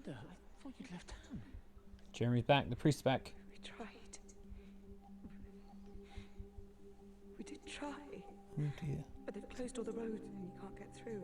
Amanda, I thought you'd left town. Jeremy's back. The priest's back. We tried. We did try. Oh dear. But they've closed all the roads and you can't get through.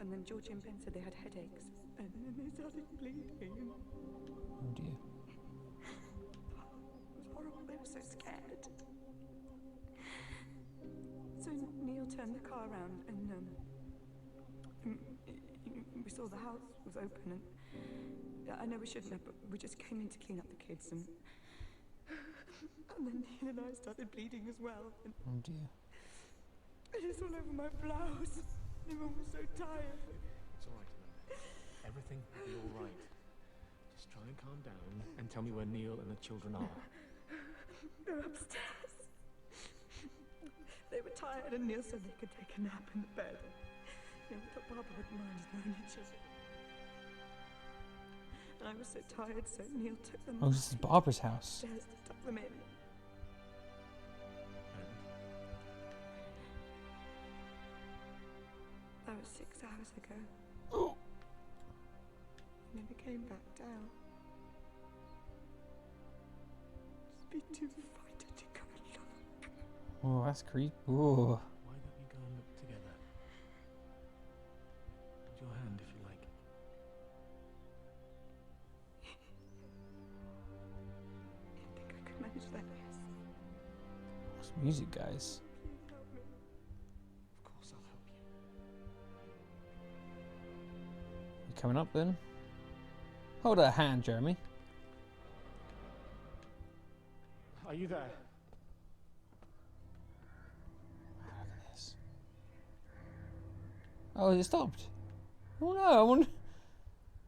And then Georgie and Ben said they had headaches. And then they started bleeding. Oh dear. It was horrible. They were so scared. So Neil turned the car around and we saw the house was open and I know we shouldn't have, but we just came in to clean up the kids and then Neil and I started bleeding as well. And Oh dear. it was all over my blouse. Everyone was so tired. It's all right, Amanda. Everything will be all right. Just try and calm down and tell me where Neil and the children are. They're upstairs. They were tired and Neil said they could take a nap in the bed. We thought Barbara wouldn't mind his lonely children. And I was so tired, so Neil took them Oh, this is Barbara's house. upstairs to tuck them in. That was 6 hours ago. Oh. Never came back down. Just be too frightened to go and look. Oh, that's creepy. Oh. Why don't we go and look together? Hold your hand if you like. You think I could manage that, yes? What's music, guys? Please help me. Of course I'll help you. You coming up then? Hold her hand, Jeremy. Are you there? Look at this. Oh, it stopped. Oh no, I wonder.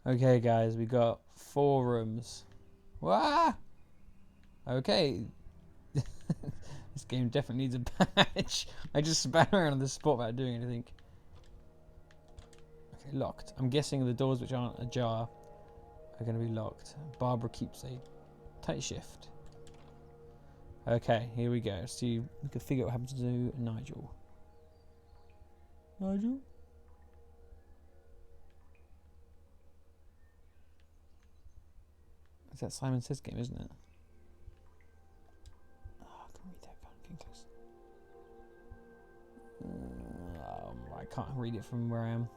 Okay, guys, we got 4 rooms. Wah! Okay. This game definitely needs a patch. I just spat around on the spot without doing anything. Okay, locked. I'm guessing the doors which aren't ajar are going to be locked. Barbara keeps a tight shift. Okay, here we go. See, we can figure out what happens to Nigel. Nigel? It's that Simon Says game, isn't it? Oh, I can read that. Getting close. I can't read it from where I am.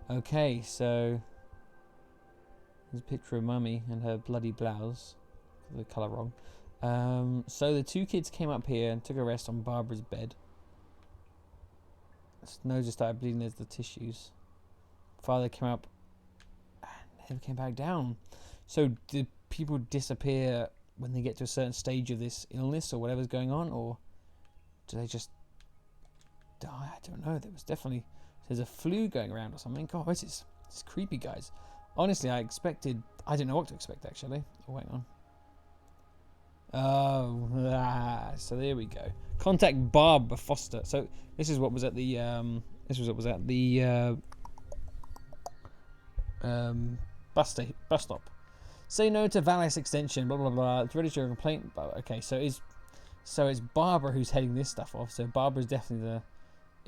Okay, so there's a picture of Mummy and her bloody blouse. The colour wrong. So the 2 kids came up here and took a rest on Barbara's bed. His nose just started bleeding. There's the tissues. Father came up and never came back down. So do people disappear when they get to a certain stage of this illness or whatever's going on, or do they just die? I don't know. There was definitely, there's a flu going around or something. God, it's creepy, guys. Honestly, I didn't know what to expect actually. Oh, hang on. Oh, so there we go. Contact Barbara Foster. So this is what was at the bus stop. Say no to Vallis extension. Blah blah blah. It's register a complaint. But okay, so it's Barbara who's heading this stuff off. So Barbara's definitely the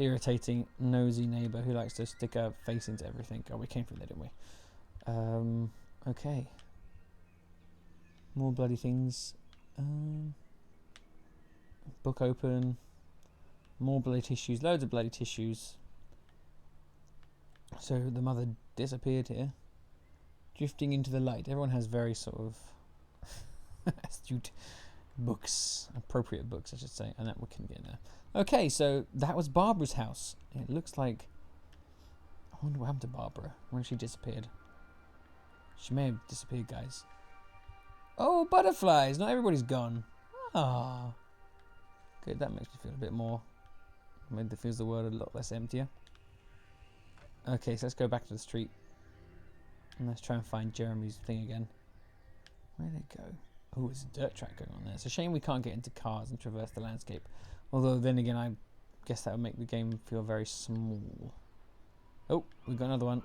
irritating, nosy neighbour who likes to stick her face into everything. Oh, we came from there, didn't we? Okay. More bloody things. Book open. More bloody tissues. Loads of bloody tissues. So the mother disappeared here. Drifting into the light. Everyone has very sort of astute books. Appropriate books, I should say. And that we can get in there. Okay, so that was Barbara's house. It looks like... I wonder what happened to Barbara. When she disappeared. She may have disappeared, guys. Oh, butterflies! Not everybody's gone. Ah, good. That makes me feel a bit more. Maybe that feels the world a lot less emptier. Okay, so let's go back to the street and let's try and find Jeremy's thing again. Where did it go? Oh, it's a dirt track going on there. It's a shame we can't get into cars and traverse the landscape. Although then again, I guess that would make the game feel very small. Oh, we've got another one.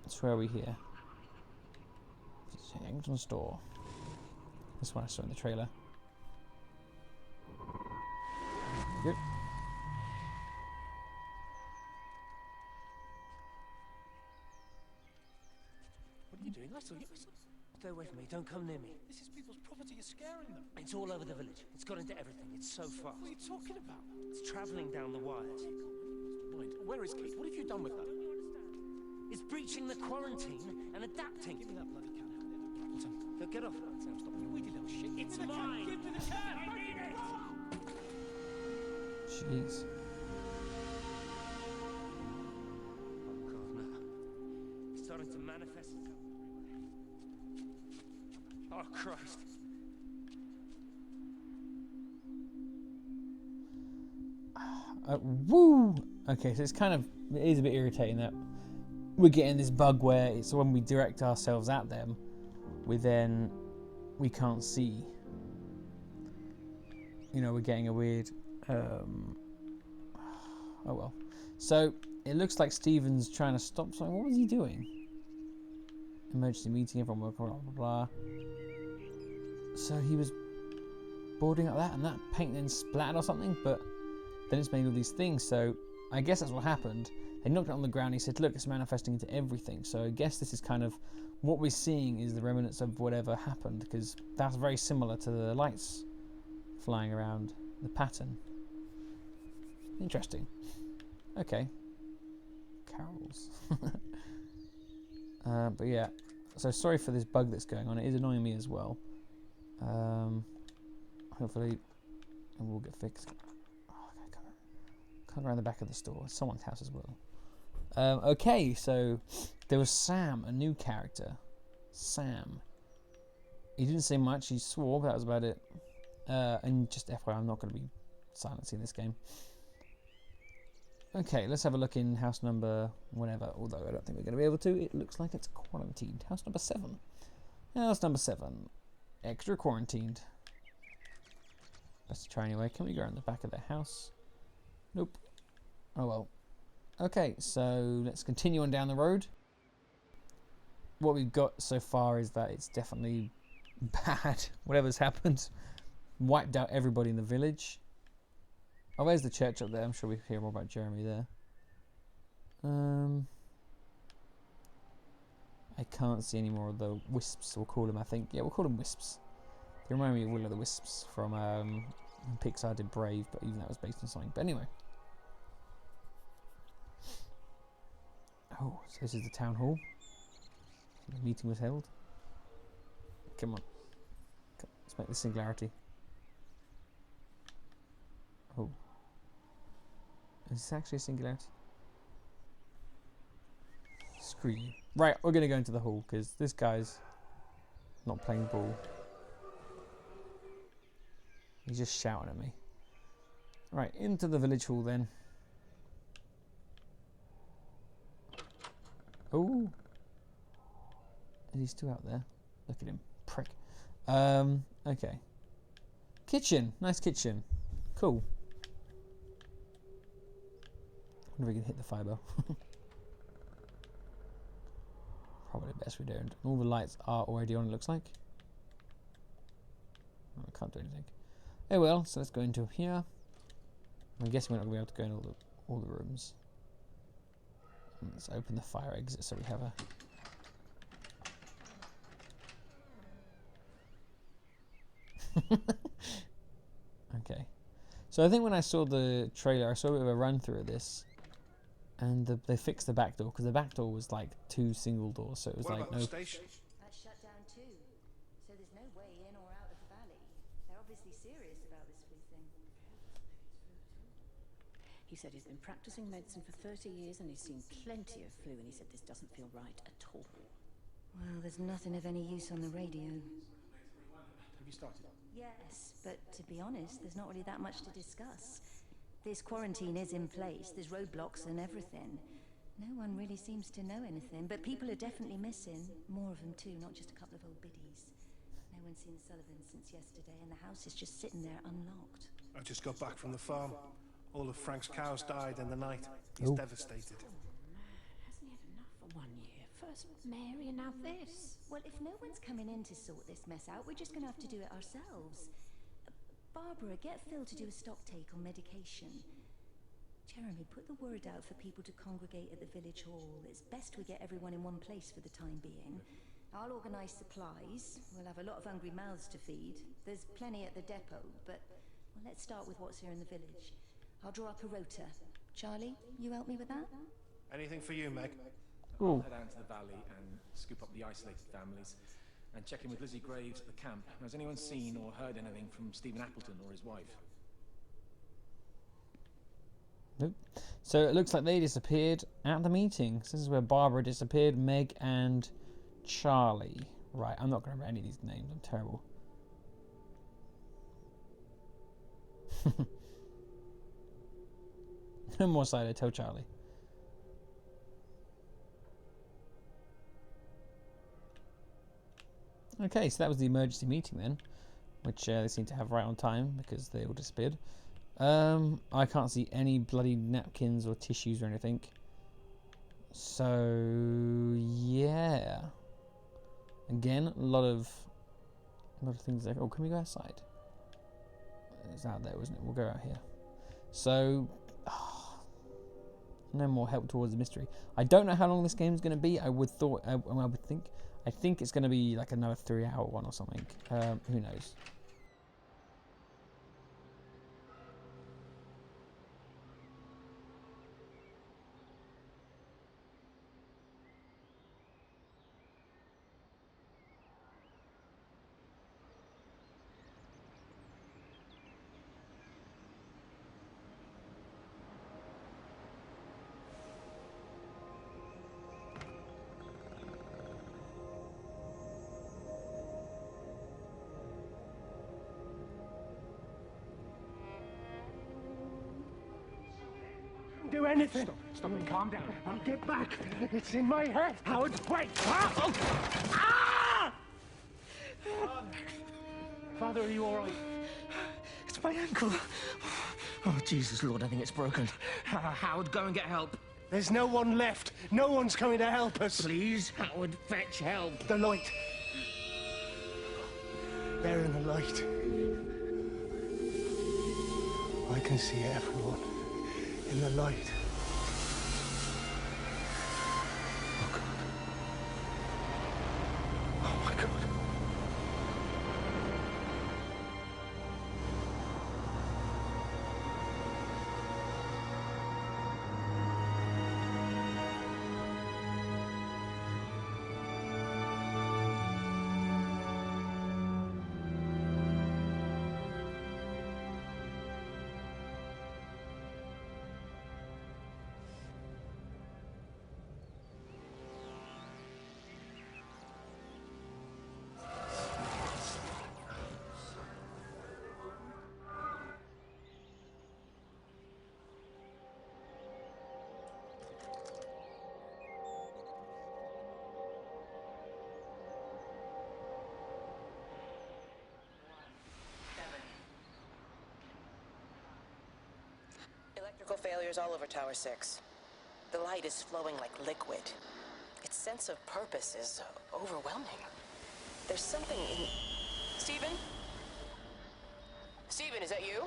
So where are we here? Yankton store. This one I saw in the trailer. Good. Russell, stay away from me. Don't come near me. This is people's property. You're scaring them. It's all over the village. It's got into everything. It's so fast. What are you talking about? It's traveling down the wires. Mind. Where is Kate? What have you done with her? It's breaching the quarantine and adapting. Give me that bloody can. What's up? Now get off that. Sam, stop. You weedy little shit. It's Give me the can. mine. Give me the can. I need it. Jeez. Oh God, no. It's starting to manifest itself. Oh Christ. Woo! Okay, so it's kind of, it is a bit irritating that we're getting this bug where it's when we direct ourselves at them, we can't see. You know, we're getting a weird, oh well. So, it looks like Stephen's trying to stop something. What was he doing? Emergency meeting, everyone work, blah, blah, blah. So he was boarding up that, and that paint then splattered or something, but then it's made all these things, so I guess that's what happened. They knocked it on the ground, he said, look, it's manifesting into everything. So I guess this is kind of, what we're seeing is the remnants of whatever happened, because that's very similar to the lights flying around, the pattern. Interesting. Okay. Carols. But yeah, so sorry for this bug that's going on. It is annoying me as well. Hopefully it will get fixed. Can't go around the back of the store. It's someone's house as well. Okay, so there was Sam, a new character. Sam. He didn't say much. He swore, but that was about it. And just FYI, I'm not going to be silencing this game. Okay, let's have a look in house number whatever. Although I don't think we're going to be able to. It looks like it's quarantined. House number 7. House number 7. Extra quarantined. Let's try anyway. Can we go around the back of their house? Nope. Oh well. Okay, so let's continue on down the road. What we've got so far is that it's definitely bad. Whatever's happened. Wiped out everybody in the village. Oh, there's the church up there. I'm sure we hear more about Jeremy there. I can't see any more of the wisps, we'll call them, I think. Yeah, we'll call them wisps. They remind me of Will of the Wisps from Pixar did Brave, but even that was based on something. But anyway. Oh, so this is the town hall. The meeting was held. Come on. Let's make the singularity. Oh. Is this actually a singularity? Screw you. Right, we're going to go into the hall because this guy's not playing ball. He's just shouting at me. Right, into the village hall then. Oh. Is he still out there? Look at him. Prick. Okay. Kitchen. Nice kitchen. Cool. I wonder if we can hit the fibre. Probably best we don't. All the lights are already on, it looks like. Oh, I can't do anything. Oh well, so let's go into here. I'm guessing we're not going to be able to go in all the rooms. And let's open the fire exit so we have a... Okay. So I think when I saw the trailer, I saw a bit of a run through of this. And they fixed the back door, because the back door was like 2 single doors, so it was like no... Station? That's shut down too. So there's no way in or out of the valley. They're obviously serious about this flu thing. He said he's been practicing medicine for 30 years and he's seen plenty of flu, and he said this doesn't feel right at all. Well, there's nothing of any use on the radio. Have you started? Yes, but to be honest, there's not really that much to discuss. This quarantine is in place, there's roadblocks and everything. No one really seems to know anything, but people are definitely missing. More of them too, not just a couple of old biddies. No one's seen Sullivan since yesterday, and the house is just sitting there unlocked. I just got back from the farm. All of Frank's cows died in the night. He's devastated. Hasn't he had enough for 1 year? First Mary and now this. Well, if no one's coming in to sort this mess out, we're just going to have to do it ourselves. Barbara, get Phil to do a stock take on medication. Jeremy, put the word out for people to congregate at the village hall. It's best we get everyone in one place for the time being. I'll organise supplies. We'll have a lot of hungry mouths to feed. There's plenty at the depot, but well, let's start with what's here in the village. I'll draw up a rota. Charlie, you help me with that? Anything for you, Meg? I'll head out into the valley and scoop up the isolated families and check in with Lizzie Graves at the camp. Has anyone seen or heard anything from Stephen Appleton or his wife? Nope. So it looks like they disappeared at the meeting. So this is where Barbara disappeared, Meg and Charlie. Right, I'm not going to remember any of these names. I'm terrible. No more side, tell Charlie. Okay, so that was the emergency meeting then, which they seem to have right on time because they all disappeared. I can't see any bloody napkins or tissues or anything. So yeah. Again, a lot of things there. Oh, can we go outside? It's out there, isn't it? We'll go out here. So no more help towards the mystery. I don't know how long this game's going to be. I would think. I think it's going to be like another 3-hour one or something. Who knows? Do anything. Stop it, calm down. Get back. It's in my head. Howard, wait. Ah! Father, are you all right? It's my ankle. Oh, Jesus, Lord, I think it's broken. Howard, go and get help. There's no one left. No one's coming to help us. Please, Howard, fetch help. The light. They're in the light. I can see everyone in the light. Oh, God. Oh, my God. Electrical failures all over Tower 6. The light is flowing like liquid. Its sense of purpose is overwhelming. There's something in... Stephen? Stephen, is that you?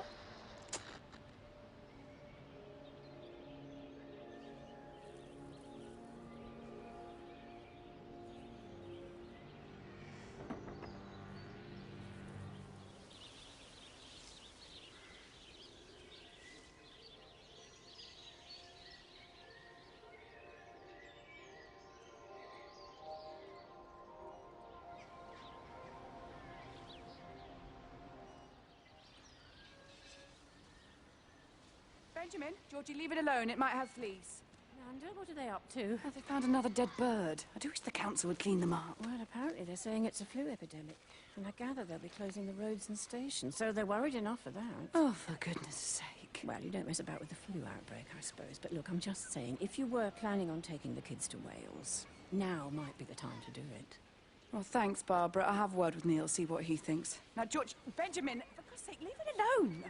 Benjamin, Georgie, leave it alone. It might have fleas. Amanda, what are they up to? Oh, they found another dead bird. I do wish the council would clean them up. Well, apparently they're saying it's a flu epidemic. And I gather they'll be closing the roads and stations, so they're worried enough for that. Oh, for goodness sake. Well, you don't mess about with the flu outbreak, I suppose. But look, I'm just saying, if you were planning on taking the kids to Wales, now might be the time to do it. Well, thanks, Barbara. I'll have a word with Neil, see what he thinks. Now, George, Benjamin, for God's sake, leave it alone.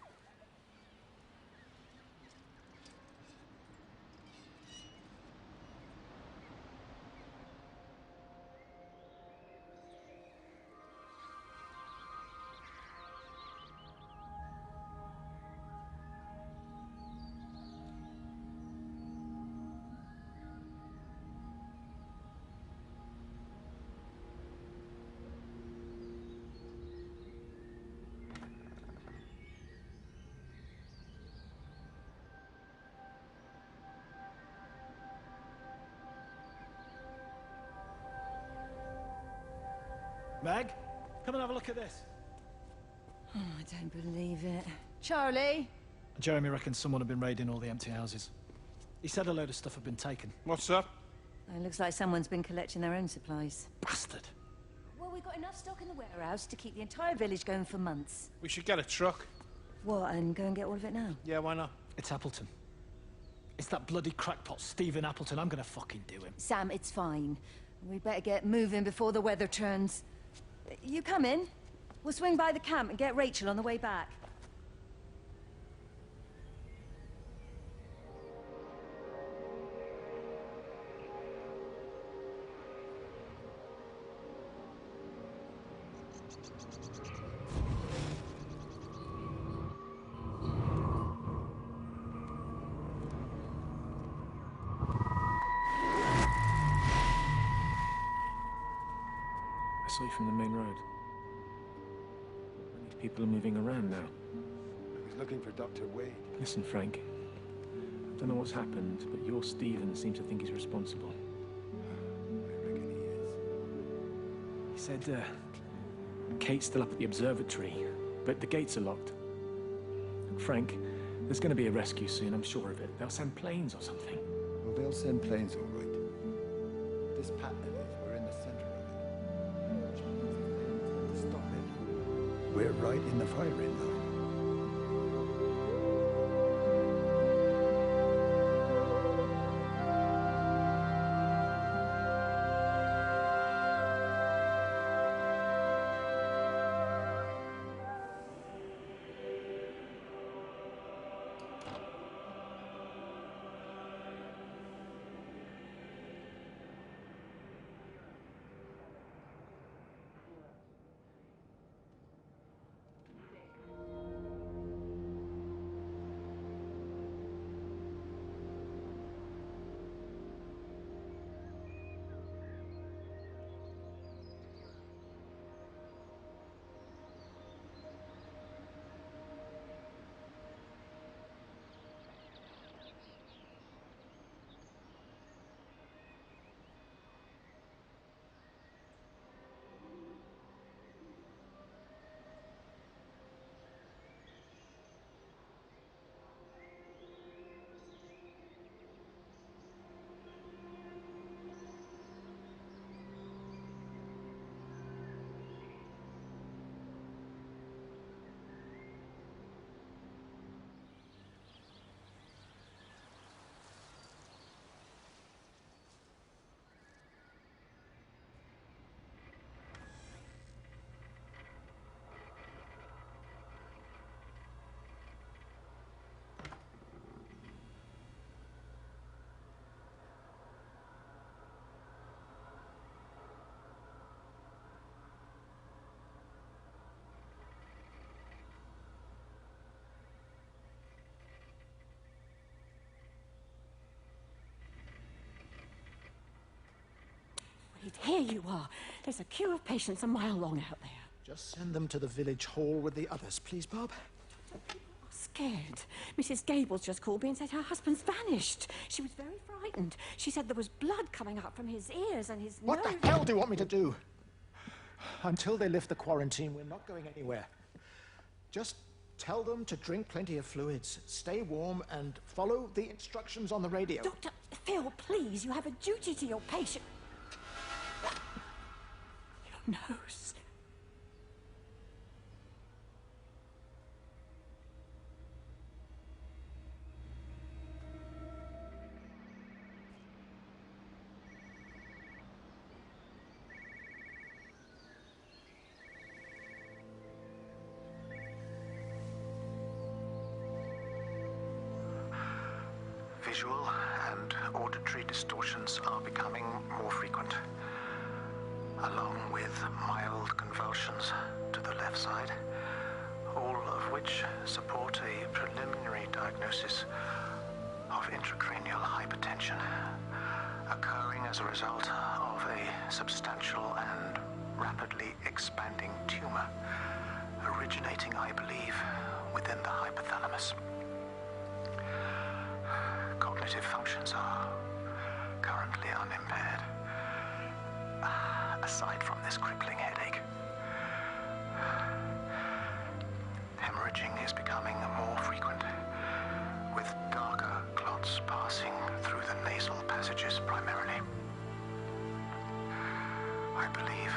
Meg, come and have a look at this. Oh, I don't believe it. Charlie? Jeremy reckons someone had been raiding all the empty houses. He said a load of stuff had been taken. What's up? It looks like someone's been collecting their own supplies. Bastard. Well, we've got enough stock in the warehouse to keep the entire village going for months. We should get a truck. What, and go and get all of it now? Yeah, why not? It's Appleton. It's that bloody crackpot Stephen Appleton. I'm gonna fucking do him. Sam, it's fine. We better get moving before the weather turns. You come in. We'll swing by the camp and get Rachel on the way back. I saw you from the main road. Many people are moving around now. I was looking for Dr. Wade. Listen, Frank. I don't know what's happened, but your Stephen seems to think he's responsible. I reckon he is. He said, Kate's still up at the observatory, but the gates are locked. Frank, there's going to be a rescue soon, I'm sure of it. They'll send planes or something. Well, they'll send planes, all right. This pattern is we're in the center of it. Which means if they intend to stop it, we're right in the firing line. Here you are. There's a queue of patients a mile long out there. Just send them to the village hall with the others, please, Bob. People are scared. Mrs. Gables just called me and said her husband's vanished. She was very frightened. She said there was blood coming up from his ears and his What nose. the hell do you want me to do? Until they lift the quarantine, we're not going anywhere. Just tell them to drink plenty of fluids, stay warm, and follow the instructions on the radio. Dr. Phil, please, you have a duty to your patient. Your nose. Visual and auditory distortions are becoming more frequent, along with mild convulsions to the left side, all of which support a preliminary diagnosis of intracranial hypertension, occurring as a result of a substantial and rapidly expanding tumor, originating, I believe, within the hypothalamus. Cognitive functions are currently unimpaired, aside from this crippling headache. hemorrhaging is becoming more frequent, with darker clots passing through the nasal passages primarily. I believe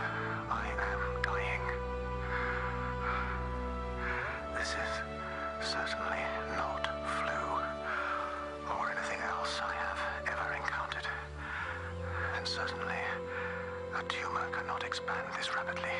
I am dying. This is certainly not flu or anything else I have ever encountered. And certainly, a tumor cannot expand this rapidly.